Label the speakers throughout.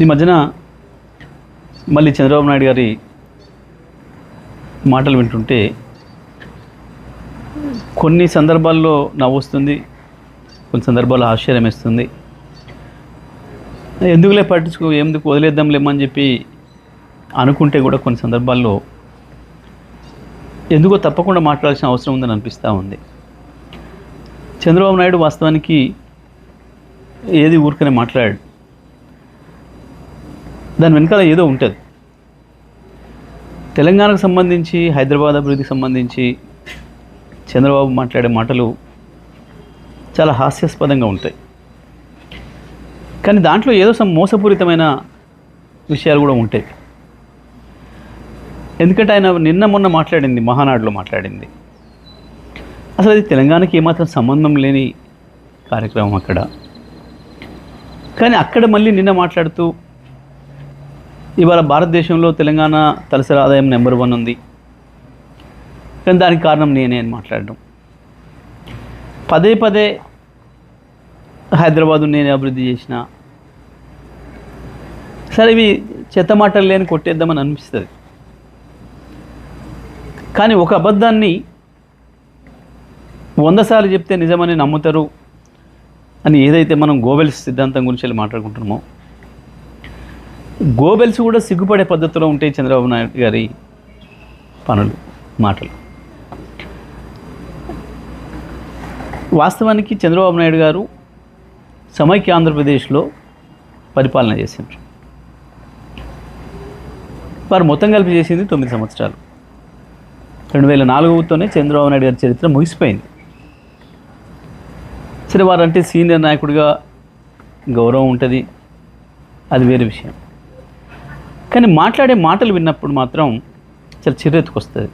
Speaker 1: ఈ మధ్యన మళ్ళీ చంద్రబాబు నాయుడు గారి మాటలు వింటుంటే కొన్ని సందర్భాల్లో నవ్వు వస్తుంది, కొన్ని సందర్భాల్లో ఆశ్చర్యం వేస్తుంది. ఎందుకులే ఎందుకు వదిలేద్దాంలేమని చెప్పి అనుకుంటే కూడా కొన్ని సందర్భాల్లో ఎందుకో తప్పకుండా మాట్లాడాల్సిన అవసరం ఉందని అనిపిస్తూ ఉంది. చంద్రబాబు నాయుడు వాస్తవానికి ఏది ఊరికనే మాట్లాడాడు, దాని వెనకాల ఏదో ఉంటుంది. తెలంగాణకు సంబంధించి, హైదరాబాద్ అభివృద్ధికి సంబంధించి చంద్రబాబు మాట్లాడే మాటలు చాలా హాస్యాస్పదంగా ఉంటాయి. కానీ దాంట్లో ఏదో మోసపూరితమైన విషయాలు కూడా ఉంటాయి. ఎందుకంటే ఆయన నిన్న మొన్న మాట్లాడింది, మహానాడులో మాట్లాడింది, అసలు అది తెలంగాణకి ఏమాత్రం సంబంధం లేని కార్యక్రమం అక్కడ. కానీ అక్కడ మళ్ళీ నిన్న మాట్లాడుతూ ఇవాళ భారతదేశంలో తెలంగాణ తలసరి ఆదాయం నెంబర్ 1 ఉంది, కానీ దానికి కారణం నేనే అని మాట్లాడడం, పదే పదే హైదరాబాదు నేనే అభివృద్ధి చేసిన. సరే, ఇవి చెత్త మాటలు లేని కొట్టేద్దామని అనిపిస్తుంది. కానీ ఒక అబద్ధాన్ని 100 సార్లు చెప్తే నిజమని నమ్ముతారు అని ఏదైతే మనం గోబెల్స్ సిద్ధాంతం గురించి వెళ్ళి మాట్లాడుకుంటున్నామో, గోబెల్స్ కూడా సిగ్గుపడే పద్ధతిలో ఉంటాయి చంద్రబాబు నాయుడు గారి పనులు, మాటలు. వాస్తవానికి చంద్రబాబు నాయుడు గారు సమైక్య ఆంధ్రప్రదేశ్లో పరిపాలన చేసిండ్రు. వారు మొత్తం కలిపి చేసింది 9 సంవత్సరాలు. 2004తోనే చంద్రబాబు నాయుడు గారి చరిత్ర ముగిసిపోయింది. సరే, వారంటే సీనియర్ నాయకుడిగా గౌరవం ఉంటుంది, అది వేరే విషయం. కానీ మాట్లాడే మాటలు విన్నప్పుడు మాత్రం చాలా చిరెత్తుకొస్తుంది.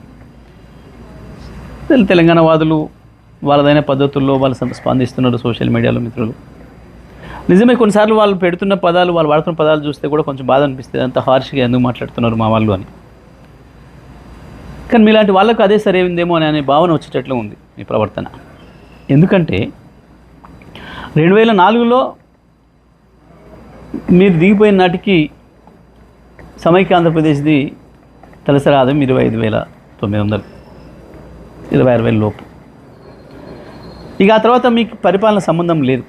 Speaker 1: తెలంగాణ వాదులు వాళ్ళదైన పద్ధతుల్లో వాళ్ళు స్పందిస్తున్నారు సోషల్ మీడియాలో. మిత్రులు, నిజమే, కొన్నిసార్లు వాళ్ళు పెడుతున్న పదాలు, వాళ్ళు వాడుతున్న పదాలు చూస్తే కూడా కొంచెం బాధ అనిపిస్తుంది. అంత హార్ష్గా ఎందుకు మాట్లాడుతున్నారు మా వాళ్ళు అని. కానీ మీలాంటి వాళ్ళకు అదే సరైందేమో అనే భావన వచ్చేటట్లు ఉంది మీ ప్రవర్తన. ఎందుకంటే 2004లో మీరు దిగిపోయిన నాటికి సమైక్య ఆంధ్రప్రదేశ్ది తలసరి ఆదాయం 25,900, 26,000 లోపు. ఇక ఆ తర్వాత మీకు పరిపాలన సంబంధం లేదు.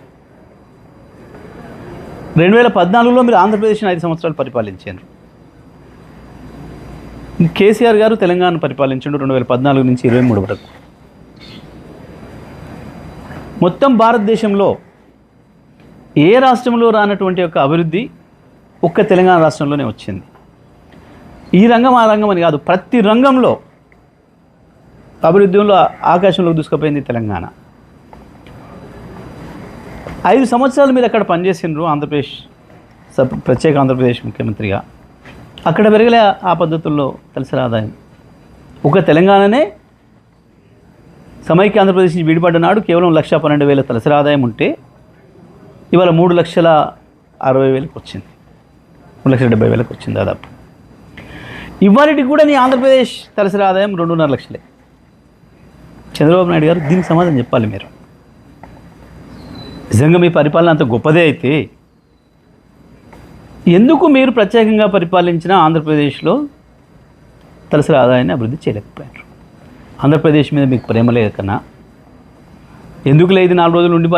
Speaker 1: 2014లో మీరు ఆంధ్రప్రదేశ్ని 5 సంవత్సరాలు పరిపాలించారు. కేసీఆర్ గారు తెలంగాణ పరిపాలించాడు 2014 నుంచి 23 వరకు. మొత్తం భారతదేశంలో ఏ రాష్ట్రంలో రానటువంటి యొక్క అభివృద్ధి ఒక్క తెలంగాణ రాష్ట్రంలోనే వచ్చింది. ఈ రంగం ఆ రంగం అని కాదు, ప్రతి రంగంలో అభివృద్ధిలో ఆకాశంలోకి దూసుకుపోయింది తెలంగాణ. 5 సంవత్సరాలు మీరు అక్కడ పనిచేసిండ్రు ఆంధ్రప్రదేశ్ ప్రత్యేక ఆంధ్రప్రదేశ్ ముఖ్యమంత్రిగా. అక్కడ పెరగలే ఆ పద్ధతుల్లో తలసరి ఆదాయం. ఒక తెలంగాణనే సమైక్య ఆంధ్రప్రదేశ్ నుంచి విడిపడ్డ నాడు కేవలం 1,12,000 తలసరి ఆదాయం ఉంటే ఇవాళ 3,60,000 వచ్చింది, 3,70,000 వచ్చింది దాదాపు. ఇవాళకి కూడా నీ ఆంధ్రప్రదేశ్ తలసరి ఆదాయం 2.5 లక్షలే. చంద్రబాబు నాయుడు గారు దీనికి సమాధానం చెప్పాలి. మీరు నిజంగా మీ పరిపాలన అంత గొప్పదే అయితే ఎందుకు మీరు ప్రత్యేకంగా పరిపాలించిన ఆంధ్రప్రదేశ్లో తలసరి ఆదాయాన్ని అభివృద్ధి చేయలేకపోయారు? ఆంధ్రప్రదేశ్ మీద మీకు ప్రేమ లేక కన్నా, ఎందుకు లేదు 4 రోజులు ఉండి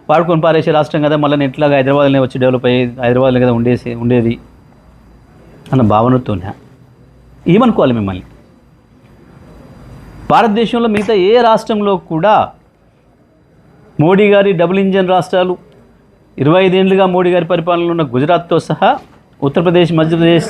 Speaker 1: వాడుకొని పారేసే రాష్ట్రం కదా, మళ్ళీ ఎట్లాగా హైదరాబాద్లోనే వచ్చి డెవలప్ అయ్యి హైదరాబాద్లో కదా ఉండేది అన్న భావనతోనే ఏమనుకోవాలి మిమ్మల్ని? భారతదేశంలో మిగతా ఏ రాష్ట్రంలో కూడా మోడీ గారి డబుల్ ఇంజన్ రాష్ట్రాలు, 25 ఏళ్ళుగా మోడీ గారి పరిపాలనలో ఉన్న గుజరాత్తో సహా ఉత్తరప్రదేశ్, మధ్యప్రదేశ్